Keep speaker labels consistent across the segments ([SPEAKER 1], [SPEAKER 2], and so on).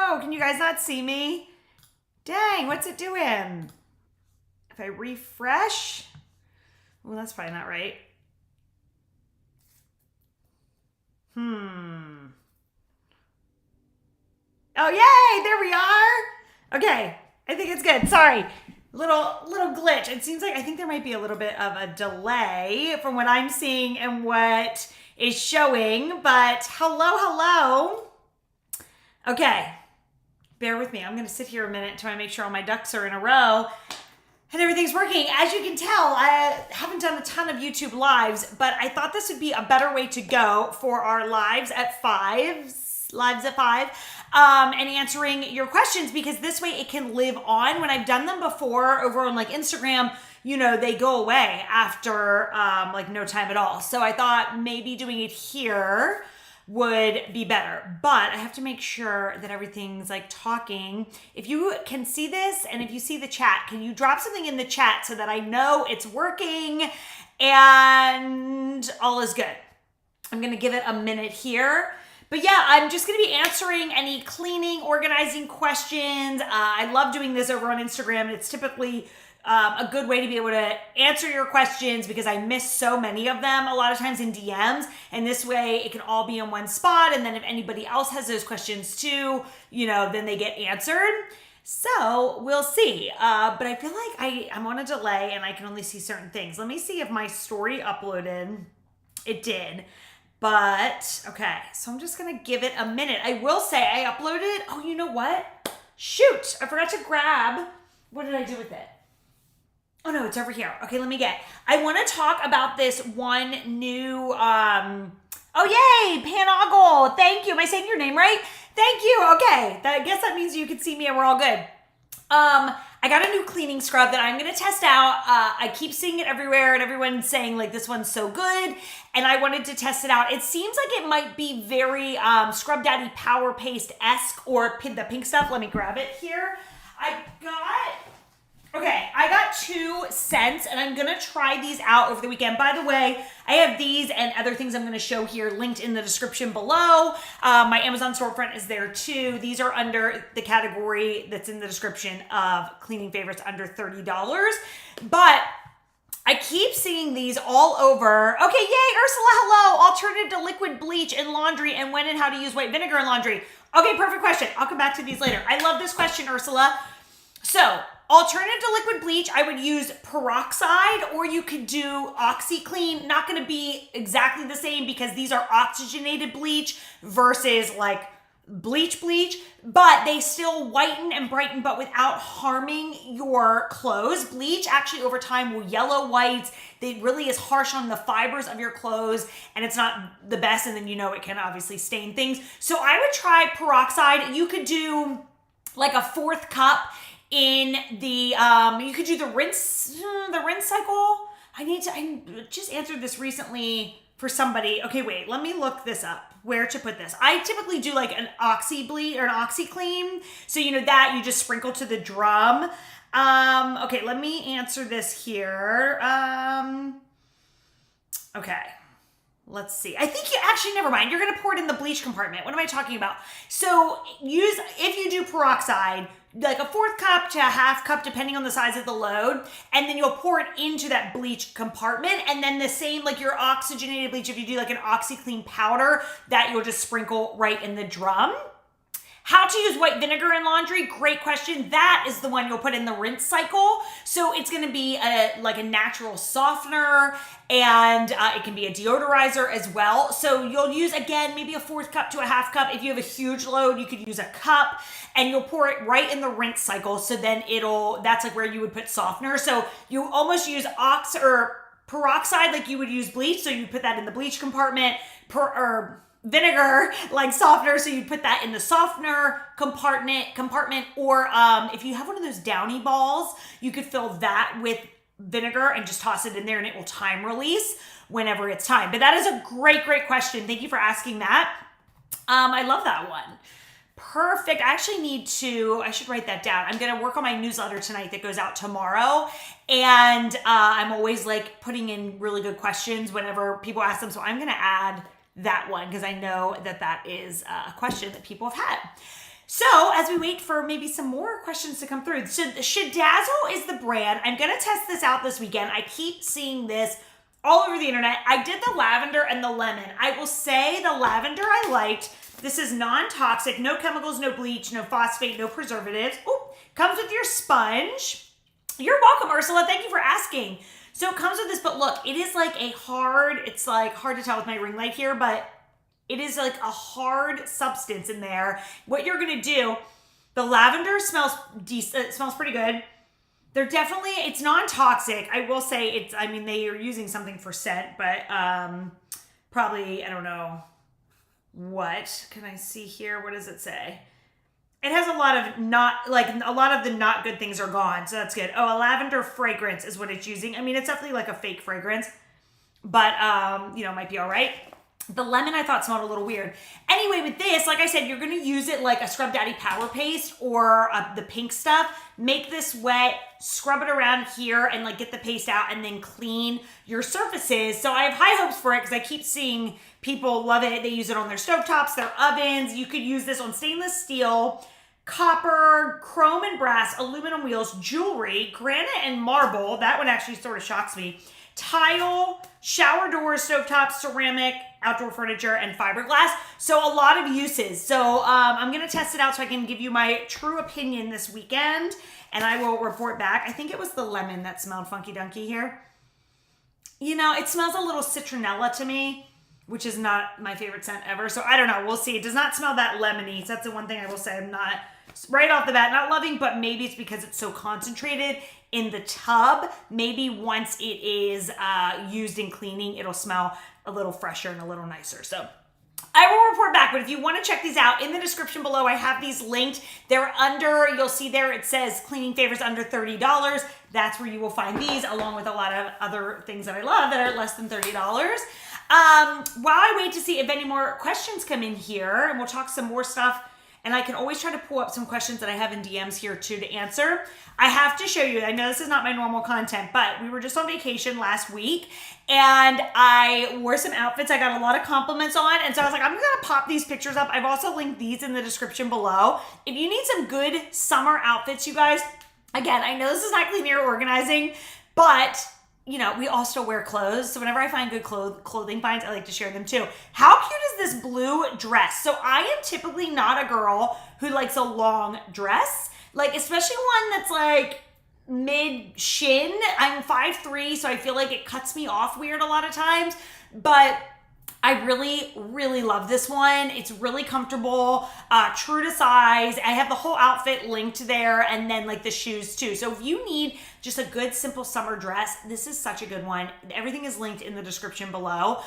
[SPEAKER 1] no. Can you guys not see me? Dang, what's it doing? If I refresh, well, that's probably not right. Oh, yay, there we are. Okay, I think it's good. Sorry, little glitch. It seems like I think there might be a little bit of a delay from what I'm seeing and what is showing, but hello. Okay, bear with me. I'm gonna sit here a minute to make sure all my ducks are in a row and everything's working. As you can tell, I haven't done a ton of YouTube lives, but I thought this would be a better way to go for our lives at 5, and answering your questions, because this way it can live on. When I've done them before over on like Instagram, you know, they go away after like no time at all. So I thought maybe doing it here would be better, but I have to make sure that everything's like talking. If you can see this and if you see the chat, can you drop something in the chat so that I know it's working and all is good? I'm gonna give it a minute here. But yeah, I'm just gonna be answering any cleaning, organizing questions. I love doing this over on Instagram. It's typically a good way to be able to answer your questions because I miss so many of them a lot of times in DMs. And this way it can all be in one spot. And then if anybody else has those questions too, you know, then they get answered. So we'll see. But I feel like I'm on a delay and I can only see certain things. Let me see if my story uploaded. It did. But, okay, so I'm just gonna give it a minute. I will say I uploaded, oh, you know what? Shoot, I forgot to grab, what did I do with it? Oh no, it's over here. Okay, let me get, I wanna talk about this one new, oh yay, Panogle, thank you. Am I saying your name right? Thank you, okay. I guess that means you can see me and we're all good. I got a new cleaning scrub that I'm going to test out. I keep seeing it everywhere and everyone's saying like this one's so good, and I wanted to test it out. It seems like it might be very Scrub Daddy Power Paste-esque or the pink stuff. Let me grab it here. I got 2 scents and I'm gonna try these out over the weekend. By the way, I have these and other things I'm gonna show here linked in the description below. My Amazon storefront is there too. These are under the category that's in the description of cleaning favorites under $30. But I keep seeing these all over. Okay, yay, Ursula, hello. Alternative to liquid bleach in laundry and when and how to use white vinegar in laundry. Okay, perfect question. I'll come back to these later. I love this question, Ursula. So, alternative to liquid bleach, I would use peroxide, or you could do OxyClean. Not gonna be exactly the same because these are oxygenated bleach versus like bleach, but they still whiten and brighten, but without harming your clothes. Bleach actually over time will yellow whites. It really is harsh on the fibers of your clothes and it's not the best. And then, you know, it can obviously stain things. So I would try peroxide. You could do like a 4th cup in the, you could do the rinse cycle. I just answered this recently for somebody. Okay, wait, let me look this up, where to put this. I typically do like an Oxy bleach or an OxyClean. So you know that you just sprinkle to the drum. Okay, let me answer this here. Okay. Let's see. I think actually, never mind. You're going to pour it in the bleach compartment. What am I talking about? So if you do peroxide, like a 4th cup to a 1/2 cup, depending on the size of the load, and then you'll pour it into that bleach compartment. And then the same, like your oxygenated bleach, if you do like an OxyClean powder, that you'll just sprinkle right in the drum. How to use white vinegar in laundry? Great question. That is the one you'll put in the rinse cycle. So it's going to be like a natural softener, and it can be a deodorizer as well. So you'll use, again, maybe a 4th cup to a 1/2 cup. If you have a huge load, you could use a cup, and you'll pour it right in the rinse cycle. So then that's like where you would put softener. So you almost use peroxide like you would use bleach. So you put that in the bleach compartment, vinegar like softener, so you put that in the softener compartment, or if you have one of those Downy balls, you could fill that with vinegar and just toss it in there and it will time release whenever it's time. But that is a great question. Thank you for asking that. I love that one. Perfect. I should write that down. I'm going to work on my newsletter tonight that goes out tomorrow. And I'm always like putting in really good questions whenever people ask them. So I'm going to add that one because I know that is a question that people have had. So as we wait for maybe some more questions to come through, so Shadazzle is the brand. I'm going to test this out this weekend. I keep seeing this all over the internet. I did the lavender and the lemon. I will say the lavender I liked. This is non-toxic, no chemicals, no bleach, no phosphate, no preservatives. Ooh, comes with your sponge. You're welcome, Ursula. Thank you for asking. So it comes with this, but look, it is like it's like hard to tell with my ring light here, but it is like a hard substance in there. What you're gonna do, the lavender smells decent, it smells pretty good. It's non-toxic. I will say they are using something for scent, but probably, I don't know what. Can I see here? What does it say? It has a lot of the not good things are gone, so that's good. Oh, a lavender fragrance is what it's using. I mean, it's definitely like a fake fragrance, but might be all right. The lemon I thought smelled a little weird. Anyway, with this, like I said, you're going to use it like a Scrub Daddy Power Paste or the pink stuff. Make this wet, scrub it around here and like get the paste out and then clean your surfaces. So I have high hopes for it because I keep seeing people love it. They use it on their stovetops, their ovens. You could use this on stainless steel, copper, chrome and brass, aluminum wheels, jewelry, granite and marble. That one actually sort of shocks me. Tile, shower doors, stovetops, ceramic, outdoor furniture, and fiberglass. So a lot of uses. So I'm going to test it out so I can give you my true opinion this weekend, and I will report back. I think it was the lemon that smelled funky dunky here. It smells a little citronella to me, which is not my favorite scent ever. So I don't know. We'll see. It does not smell that lemony. So that's the one thing I will say I'm not, right off the bat, not loving, but maybe it's because it's so concentrated in the tub. Maybe once it is used in cleaning, it'll smell a little fresher and a little nicer. So I will report back, but if you want to check these out, in the description below, I have these linked. They're you'll see there, it says cleaning favors under $30. That's where you will find these, along with a lot of other things that I love that are less than $30. While I wait to see if any more questions come in here, and we'll talk some more stuff, and I can always try to pull up some questions that I have in DMs here too to answer. I have to show you, I know this is not my normal content, but we were just on vacation last week and I wore some outfits I got a lot of compliments on. And so I was like, I'm gonna pop these pictures up. I've also linked these in the description below. If you need some good summer outfits, you guys, again, I know this is not cleaning or organizing, but we all still wear clothes. So whenever I find good clothing finds, I like to share them too. How cute is this blue dress? So I am typically not a girl who likes a long dress, like especially one that's like mid shin. I'm 5'3", so I feel like it cuts me off weird a lot of times, but I really, really love this one. It's really comfortable, true to size. I have the whole outfit linked there, and then like the shoes too. So if you need just a good, simple summer dress, this is such a good one. Everything is linked in the description below.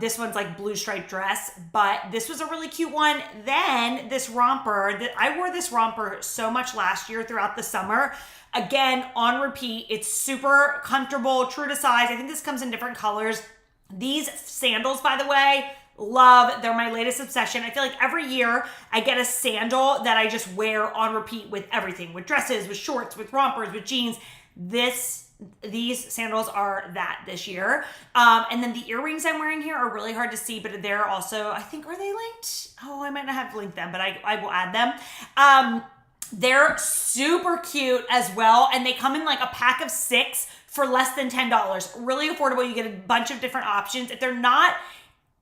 [SPEAKER 1] This one's like blue striped dress, but this was a really cute one. Then this romper, I wore this romper so much last year throughout the summer. Again, on repeat. It's super comfortable, true to size. I think this comes in different colors. These sandals, by the way, love. They're my latest obsession. I feel like every year I get a sandal that I just wear on repeat with everything, with dresses, with shorts, with rompers, with jeans. These sandals are that this year. And then the earrings I'm wearing here are really hard to see, but they're also, I think, are they linked? Oh, I might not have linked them, but I will add them. They're super cute as well, and they come in like a pack of 6 for less than $10. Really affordable. You get a bunch of different options. If they're not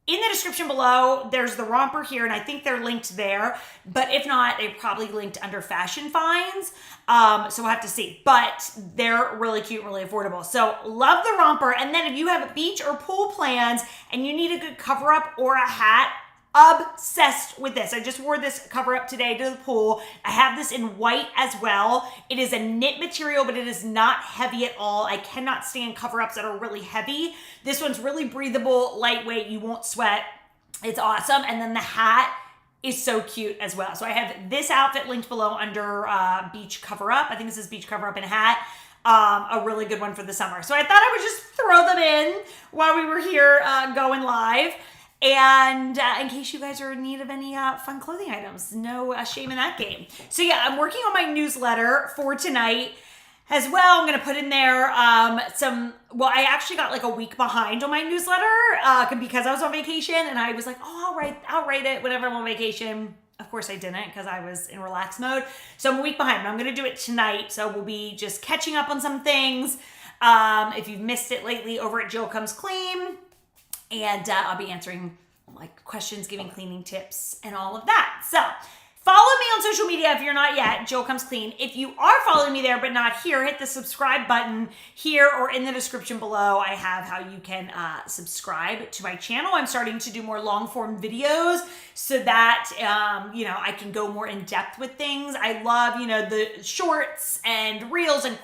[SPEAKER 1] in the description below, there's the romper here, and I think they're linked there. But if not, they're probably linked under fashion finds. So we'll have to see. But they're really cute, really affordable. So love the romper. And then if you have beach or pool plans and you need a good cover up or a hat, obsessed with this. I just wore this cover up today to the pool. I have this in white as well. It is a knit material, but it is not heavy at all. I cannot stand cover ups that are really heavy. This one's really breathable, lightweight. You won't sweat. It's awesome. And then the hat is so cute as well. So I have this outfit linked below under beach cover up. I think this is beach cover up and hat. A really good one for the summer. So I thought I would just throw them in while we were here going live. And in case you guys are in need of any fun clothing items, no shame in that game. So yeah, I'm working on my newsletter for tonight as well. I'm going to put in there I actually got like a week behind on my newsletter because I was on vacation, and I was like, oh, I'll write it whenever I'm on vacation. Of course I didn't because I was in relax mode. So I'm a week behind, but I'm going to do it tonight. So we'll be just catching up on some things. If you've missed it lately, over at Jill Comes Clean. And I'll be answering like questions, giving cleaning tips and all of that. So follow me on social media if you're not yet, Jill Comes Clean. If you are following me there but not here, hit the subscribe button here or in the description below. I have how you can subscribe to my channel. I'm starting to do more long form videos so that, I can go more in depth with things. I love, the shorts and reels and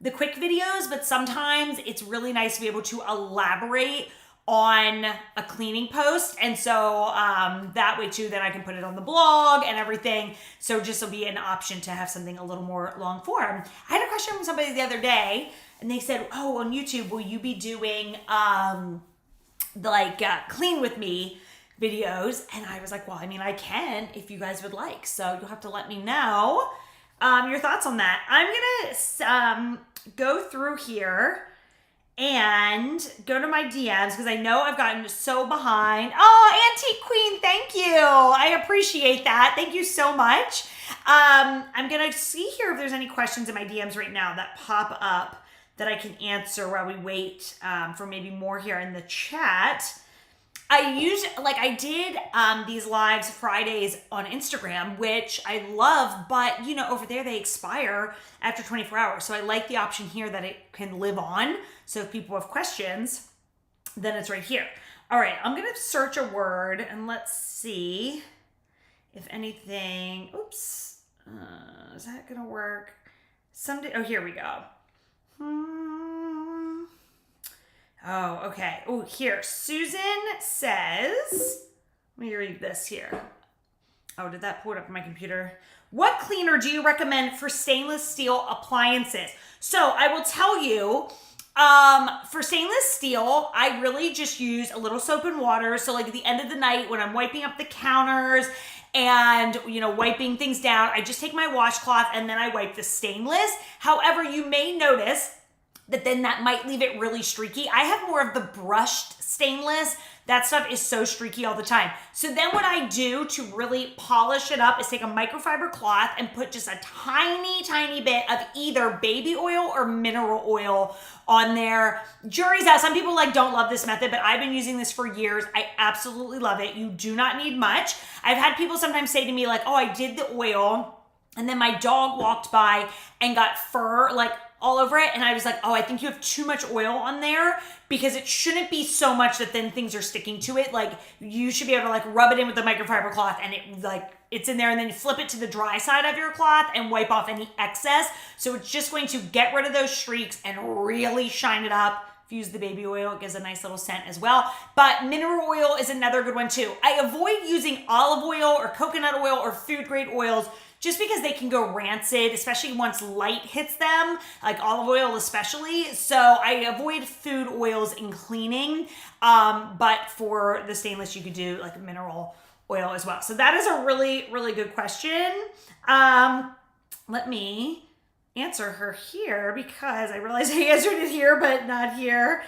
[SPEAKER 1] the quick videos, but sometimes it's really nice to be able to elaborate on a cleaning post. And so that way too, then I can put it on the blog and everything. So just will be an option to have something a little more long form. I had a question from somebody the other day and they said, oh, on YouTube, will you be doing clean with me videos? And I was like, well, I can if you guys would like. So you'll have to let me know your thoughts on that. I'm gonna go through here and go to my DMs because I know I've gotten so behind. Oh, Antique Queen, thank you. I appreciate that. Thank you so much. I'm going to see here if there's any questions in my DMs right now that pop up that I can answer while we wait for maybe more here in the chat. I did these lives Fridays on Instagram, which I love, but over there they expire after 24 hours. So I like the option here that it can live on. So if people have questions, then it's right here. All right, I'm going to search a word and let's see if anything, oops, is that going to work? Oh, here we go. Oh, okay. Oh, here. Susan says, let me read this here. Oh, did that pull it up on my computer? What cleaner do you recommend for stainless steel appliances? So I will tell you, for stainless steel, I really just use a little soap and water. So like at the end of the night when I'm wiping up the counters and, wiping things down, I just take my washcloth and then I wipe the stainless. However, you may notice that then that might leave it really streaky. I have more of the brushed stainless. That stuff is so streaky all the time. So then what I do to really polish it up is take a microfiber cloth and put just a tiny, tiny bit of either baby oil or mineral oil on there. Jury's out. Some people don't love this method, but I've been using this for years. I absolutely love it. You do not need much. I've had people sometimes say to me oh, I did the oil and then my dog walked by and got fur all over it. And I was like, oh, I think you have too much oil on there because it shouldn't be so much that then things are sticking to it. You should be able to rub it in with the microfiber cloth and it's in there, and then you flip it to the dry side of your cloth and wipe off any excess. So it's just going to get rid of those streaks and really shine it up. If you use the baby oil, it gives a nice little scent as well. But mineral oil is another good one too. I avoid using olive oil or coconut oil or food grade oils just because they can go rancid, especially once light hits them, like olive oil especially. So I avoid food oils in cleaning, but for the stainless, you could do mineral oil as well. So that is a really, really good question. Let me answer her here because I realized I answered it here, but not here.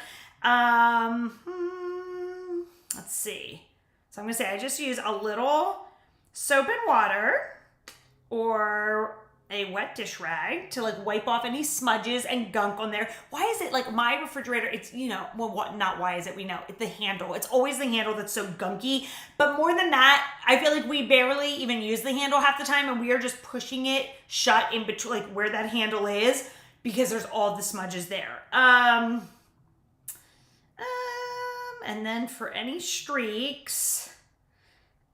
[SPEAKER 1] Let's see. So I'm gonna say I just use a little soap and water or a wet dish rag to wipe off any smudges and gunk on there. Why is it my refrigerator, it's, not why is it, we know, it's the handle. It's always the handle that's so gunky. But more than that, I feel we barely even use the handle half the time and we are just pushing it shut in between, where that handle is because there's all the smudges there. And then for any streaks,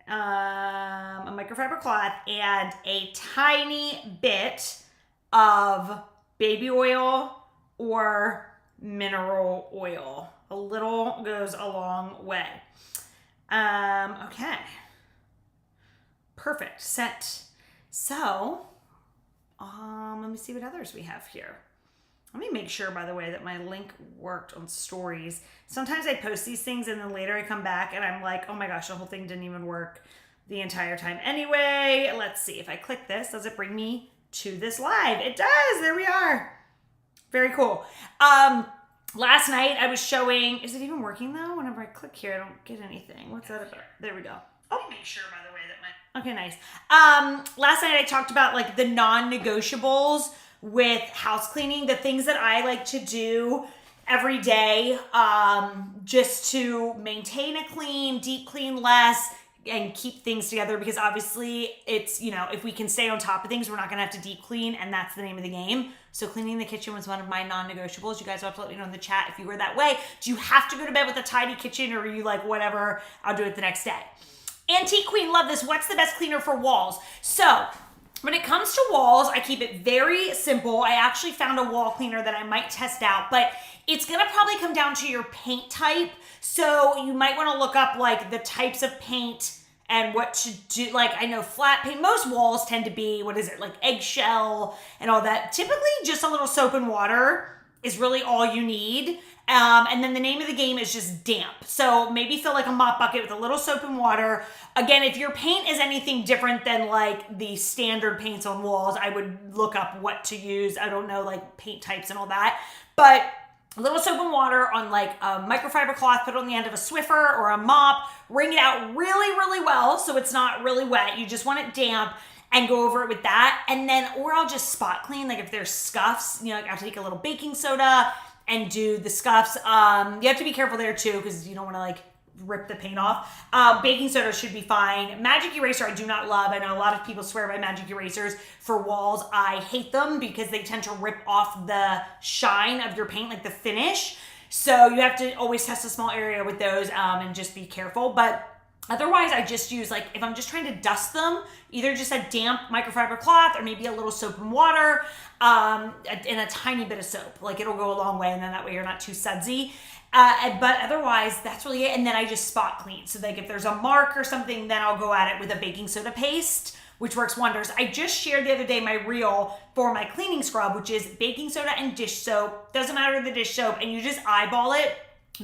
[SPEAKER 1] a microfiber cloth and a tiny bit of baby oil or mineral oil. A little goes a long way. Okay. Perfect. Set. So, let me see what others we have here. Let me make sure, by the way, that my link worked on stories. Sometimes I post these things and then later I come back and I'm like, oh my gosh, the whole thing didn't even work the entire time. Anyway, let's see. If I click this, does it bring me to this live? It does. There we are. Very cool. Last night I was showing, is it even working though? Whenever I click here, I don't get anything. What's that about? There we go. Let me make sure, by the way, that my... Okay, nice. Last night I talked about like the non-negotiables with house cleaning, the things that I like to do every day, just to maintain a clean, deep clean less, and keep things together, because obviously it's, you know, if we can stay on top of things, we're not gonna have to deep clean, and that's the name of the game. So cleaning the kitchen was one of my non-negotiables. You guys will have to let me know in the chat if you were that way. Do you have to go to bed with a tidy kitchen, or are you like, whatever, I'll do it the next day? Antique Queen, love this. What's the best cleaner for walls? So when it comes to walls, I keep it very simple. I actually found a wall cleaner that I might test out, but it's gonna probably come down to your paint type. So you might wanna look up like the types of paint and what to do. Like, I know flat paint, most walls tend to be, what is it, like eggshell and all that. Typically just a little soap and water is really all you need. And then the name of the game is just damp. So maybe fill like a mop bucket with a little soap and water. Again, if your paint is anything different than like the standard paints on walls, I would look up what to use. I don't know, like paint types and all that. But a little soap and water on like a microfiber cloth, put it on the end of a Swiffer or a mop, wring it out really, really well so it's not really wet. You just want it damp, and go over it with that. And then, or I'll just spot clean. Like if there's scuffs, you know, like I'll take a little baking soda and do the scuffs. You have to be careful there too, because you don't want to like rip the paint off. Baking soda should be fine. Magic eraser I do not love. I know a lot of people swear by magic erasers for walls. I hate them because they tend to rip off the shine of your paint, like the finish. So you have to always test a small area with those, and just be careful. But otherwise, I just use, like, if I'm just trying to dust them, either just a damp microfiber cloth or maybe a little soap and water, and a tiny bit of soap. Like, it'll go a long way, and then that way you're not too sudsy. But otherwise, that's really it. And then I just spot clean. So, like, if there's a mark or something, then I'll go at it with a baking soda paste, which works wonders. I just shared the other day my reel for my cleaning scrub, which is baking soda and dish soap. Doesn't matter the dish soap. And you just eyeball it,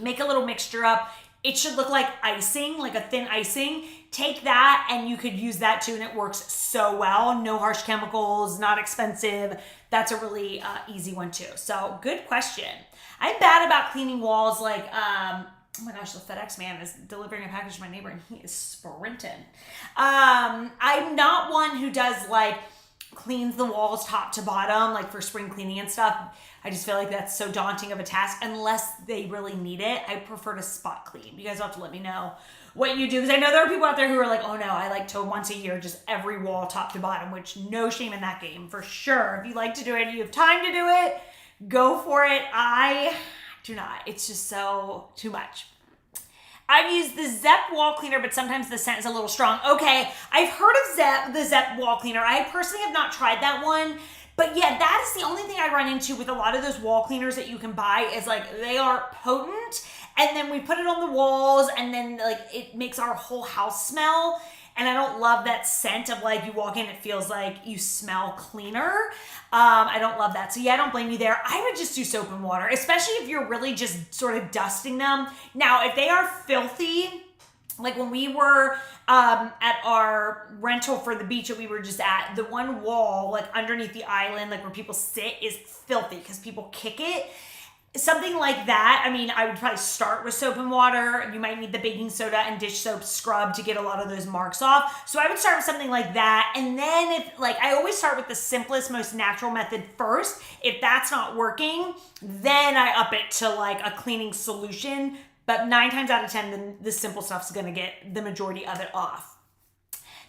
[SPEAKER 1] make a little mixture up. It should look like icing, like a thin icing. Take that and you could use that too, and it works so well. No harsh chemicals, not expensive. That's a really easy one too. So good question. I'm bad about cleaning walls. Like, oh my gosh, the FedEx man is delivering a package to my neighbor and he is sprinting. I'm not one who does like cleans the walls top to bottom, like for spring cleaning and stuff. I just feel like that's so daunting of a task unless they really need it. I prefer to spot clean. You guys will have to let me know what you do, because I know there are people out there who are like, oh no, I like to once a year, just every wall top to bottom, which no shame in that game for sure. If you like to do it, you have time to do it, go for it. I do not. It's just so too much. I've used the Zep wall cleaner, but sometimes the scent is a little strong. Okay, I've heard of the Zep wall cleaner. I personally have not tried that one. But yeah, that is the only thing I run into with a lot of those wall cleaners that you can buy, is like they are potent, and then we put it on the walls, and then like it makes our whole house smell. And I don't love that scent of like you walk in, it feels like you smell cleaner. I don't love that. So yeah, I don't blame you there. I would just do soap and water, especially if you're really just sort of dusting them. Now, if they are filthy, like when we were at our rental for the beach that we were just at, the one wall like underneath the island, like where people sit, is filthy because people kick it. Something like that, I mean, I would probably start with soap and water. You might need the baking soda and dish soap scrub to get a lot of those marks off. So I would start with something like that. And then if, like, I always start with the simplest, most natural method first. If that's not working, then I up it to like a cleaning solution. But 9 times out of 10, then the simple stuff's gonna get the majority of it off.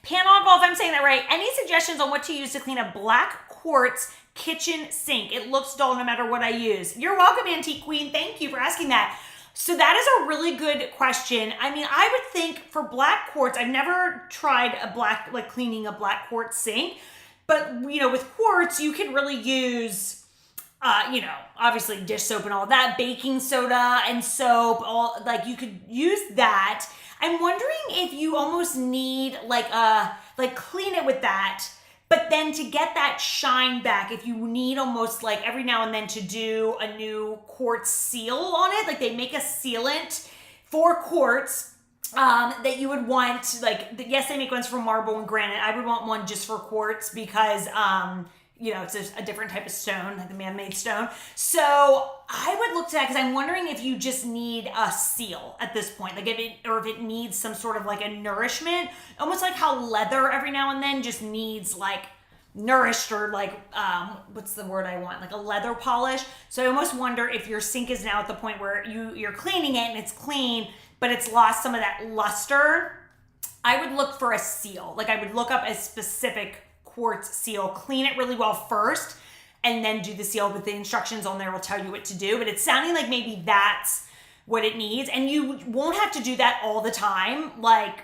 [SPEAKER 1] Panogol, if I'm saying that right, any suggestions on what to use to clean a black quartz kitchen sink? It looks dull no matter what I use. You're welcome, Antique Queen. Thank you for asking that. So that is a really good question. I mean, I would think for black quartz, I've never tried cleaning a black quartz sink, but you know, with quartz, you can really use obviously dish soap and all that, baking soda and soap, you could use that. I'm wondering if you almost need clean it with that, but then to get that shine back, if you need almost like every now and then to do a new quartz seal on it, like they make a sealant for quartz that you would want, yes, they make ones for marble and granite. I would want one just for quartz because, you know, it's a different type of stone, like a man-made stone. So I would look to that because I'm wondering if you just need a seal at this point, like if it needs some sort of like a nourishment, almost like how leather every now and then just needs like nourished, or like what's the word I want, like a leather polish. So I almost wonder if your sink is now at the point where you're cleaning it and it's clean, but it's lost some of that luster. I would look for a seal. Like I would look up a specific quartz seal, clean it really well first, and then do the seal. But the instructions on there will tell you what to do. But it's sounding like maybe that's what it needs, and you won't have to do that all the time. Like,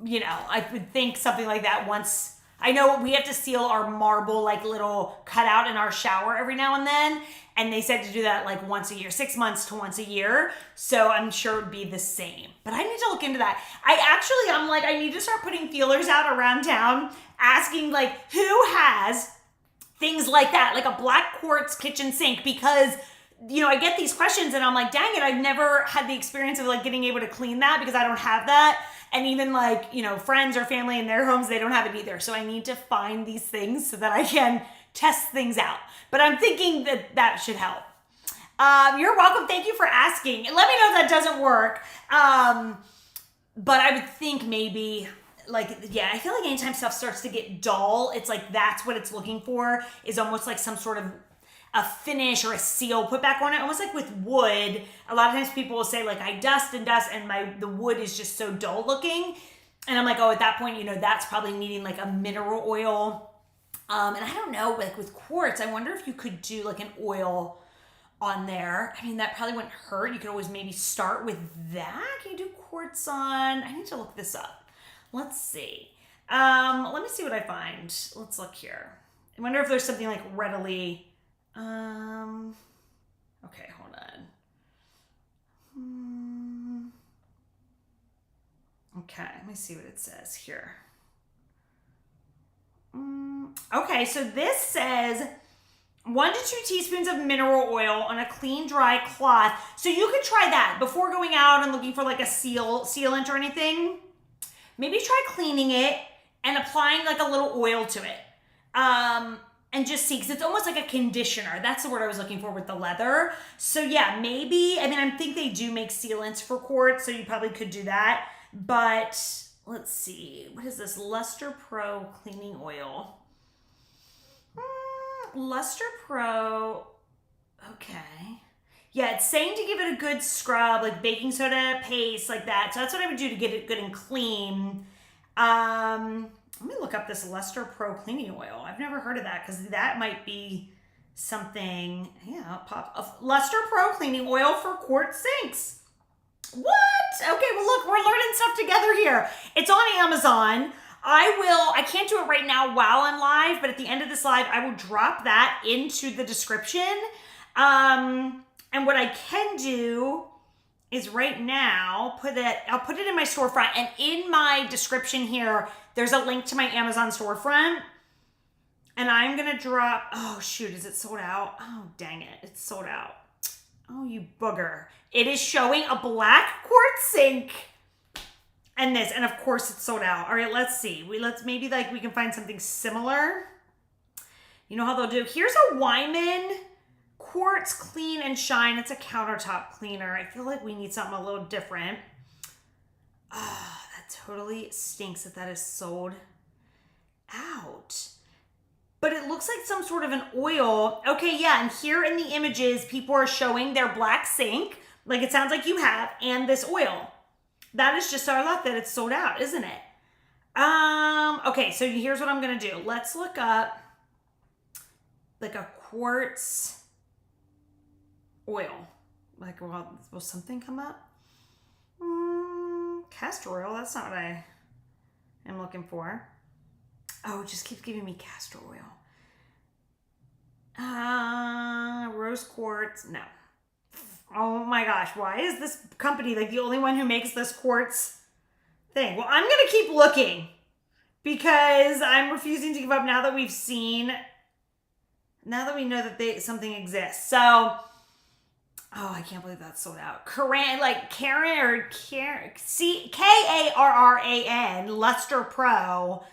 [SPEAKER 1] you know, I would think something like that once. I know we have to seal our marble like little cutout in our shower every now and then, and they said to do that like once a year, 6 months to once a year. So I'm sure it'd be the same, but I need to look into that. I'm like, I need to start putting feelers out around town, asking like who has things like that, like a black quartz kitchen sink, because you know, I get these questions and I'm like, dang it, I've never had the experience of like getting able to clean that because I don't have that. And even like, you know, friends or family in their homes, they don't have it either. So I need to find these things so that I can test things out. But I'm thinking that should help. You're welcome. Thank you for asking. Let me know if that doesn't work. But I would think maybe like, yeah, I feel like anytime stuff starts to get dull, it's like that's what it's looking for, is almost like some sort of a finish or a seal put back on it, almost like with wood. A lot of times people will say like I dust and the wood is just so dull looking, and I'm like, oh, at that point, you know, that's probably needing like a mineral oil. And I don't know, like with quartz, I wonder if you could do like an oil on there. I mean, that probably wouldn't hurt. You could always maybe start with that. Can you do quartz on? I need to look this up. Let's see. Let me see what I find. Let's look here. I wonder if there's something like readily. Okay, hold on. Okay, let me see what it says here. Okay, so this says 1 to 2 teaspoons of mineral oil on a clean, dry cloth. So you could try that before going out and looking for like a sealant or anything. Maybe try cleaning it and applying like a little oil to it. And just see, because it's almost like a conditioner. That's the word I was looking for with the leather. So yeah, maybe, I mean, I think they do make sealants for quartz, so you probably could do that. But let's see, what is this? Luster Pro cleaning oil. Luster Pro, okay. Yeah, it's saying to give it a good scrub, like baking soda, paste, like that. So that's what I would do to get it good and clean. Let me look up this Luster Pro cleaning oil. I've never heard of that, because that might be something. Yeah, I'll pop Luster Pro cleaning oil for quartz sinks. What? Okay, well look, we're learning stuff together here. It's on Amazon. I can't do it right now while I'm live, but at the end of this live, I will drop that into the description. And what I can do is right now I'll put it in my storefront, and in my description here, there's a link to my Amazon storefront, and I'm gonna drop, oh shoot, is it sold out? Oh, dang it, it's sold out. Oh, you booger. It is showing a black quartz sink and this, and of course it's sold out. All right, let's see. Maybe like we can find something similar. You know how they'll do, here's a Wyman quartz clean and shine. It's a countertop cleaner. I feel like we need something a little different. Ah, that totally stinks that is sold out. But it looks like some sort of an oil. Okay, yeah, and here in the images, people are showing their black sink, like it sounds like you have, and this oil. That is just our luck that it's sold out, isn't it? Okay, so here's what I'm gonna do. Let's look up like a quartz oil. Like, well, will something come up? Castor oil, that's not what I am looking for. Oh, it just keeps giving me castor oil. Rose quartz, no. Oh my gosh, why is this company like the only one who makes this quartz thing? Well, I'm gonna keep looking because I'm refusing to give up now that we've seen, now that we know that something exists. So, oh, I can't believe that's sold out. Karran, Luster Pro.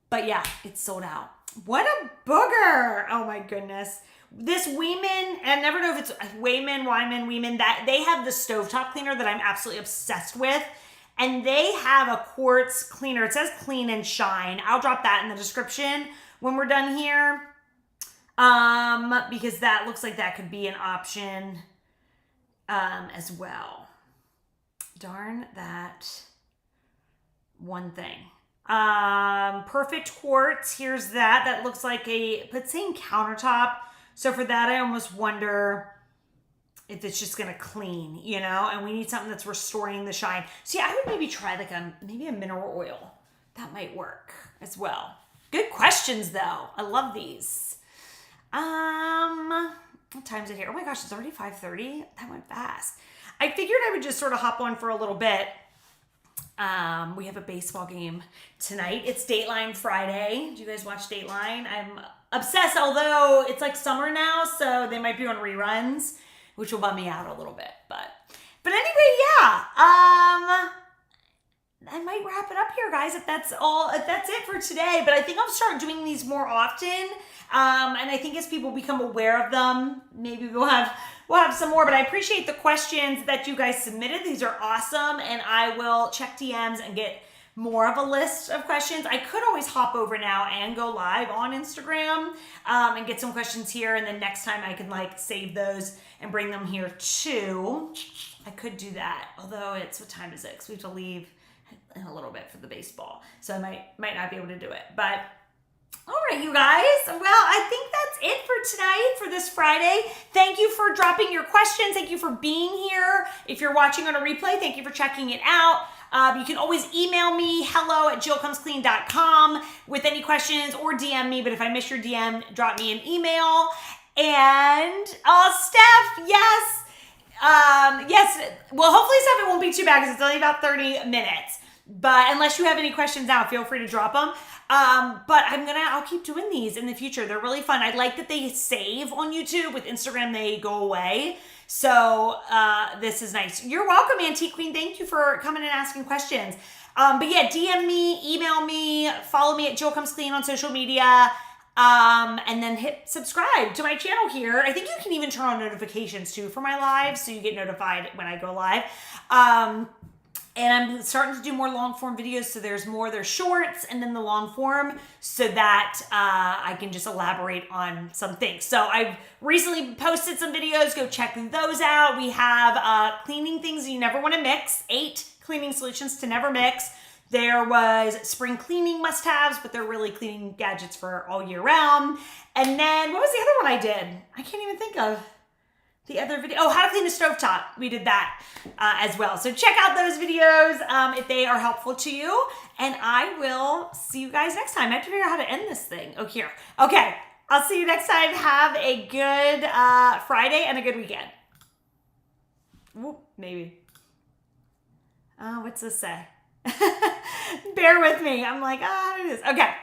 [SPEAKER 1] But yeah, it's sold out. What a booger. Oh my goodness. This Weeman, I never know if it's Weeman, that they have the stovetop cleaner that I'm absolutely obsessed with. And they have a quartz cleaner. It says clean and shine. I'll drop that in the description when we're done here. Because that looks like that could be an option as well. Darn that one thing. Perfect quartz. Here's that. That looks like but saying countertop. So for that, I almost wonder if it's just gonna clean, you know, and we need something that's restoring the shine. So yeah, I would maybe try like maybe a mineral oil. That might work as well. Good questions though. I love these. What time is it here? Oh my gosh, it's already 5:30. That went fast. I figured I would just sort of hop on for a little bit. We have a baseball game tonight. It's Dateline Friday. Do you guys watch Dateline? I'm obsessed, although it's like summer now, so they might be on reruns, which will bum me out a little bit. But anyway, yeah. I might wrap it up here, guys, if that's it for today. But I think I'll start doing these more often. And I think as people become aware of them, maybe we'll have some more. But I appreciate the questions that you guys submitted. These are awesome. And I will check DMs and get more of a list of questions. I could always hop over now and go live on Instagram and get some questions here. And then next time I can like save those and bring them here too. I could do that. Although what time is it? Because we have to leave in a little bit for the baseball. So I might not be able to do it. But all right, you guys. Well, I think that's it for tonight, for this Friday. Thank you for dropping your questions. Thank you for being here. If you're watching on a replay, thank you for checking it out. You can always email me, hello@jillcomesclean.com with any questions, or DM me. But if I miss your DM, drop me an email. And Steph, yes. Yes. Well, hopefully, Steph, it won't be too bad because it's only about 30 minutes. But unless you have any questions now, feel free to drop them. But I'll keep doing these in the future. They're really fun. I like that they save on YouTube. With Instagram, they go away. So, this is nice. You're welcome, Antique Queen. Thank you for coming and asking questions. But yeah, DM me, email me, follow me at Jill Comes Clean on social media. And then hit subscribe to my channel here. I think you can even turn on notifications too for my lives, so you get notified when I go live. And I'm starting to do more long form videos. So there's shorts and then the long form, so that I can just elaborate on some things. So I've recently posted some videos. Go check those out. We have cleaning things you never want to mix. 8 cleaning solutions to never mix. There was spring cleaning must-haves, but they're really cleaning gadgets for all year round. And then what was the other one I did? I can't even think of the other video. Oh, how to clean a stovetop. We did that as well. So check out those videos if they are helpful to you. And I will see you guys next time. I have to figure out how to end this thing. Oh, here. Okay. I'll see you next time. Have a good Friday and a good weekend. Whoop, maybe. What's this say? Bear with me. I'm like, how do I do this? Okay.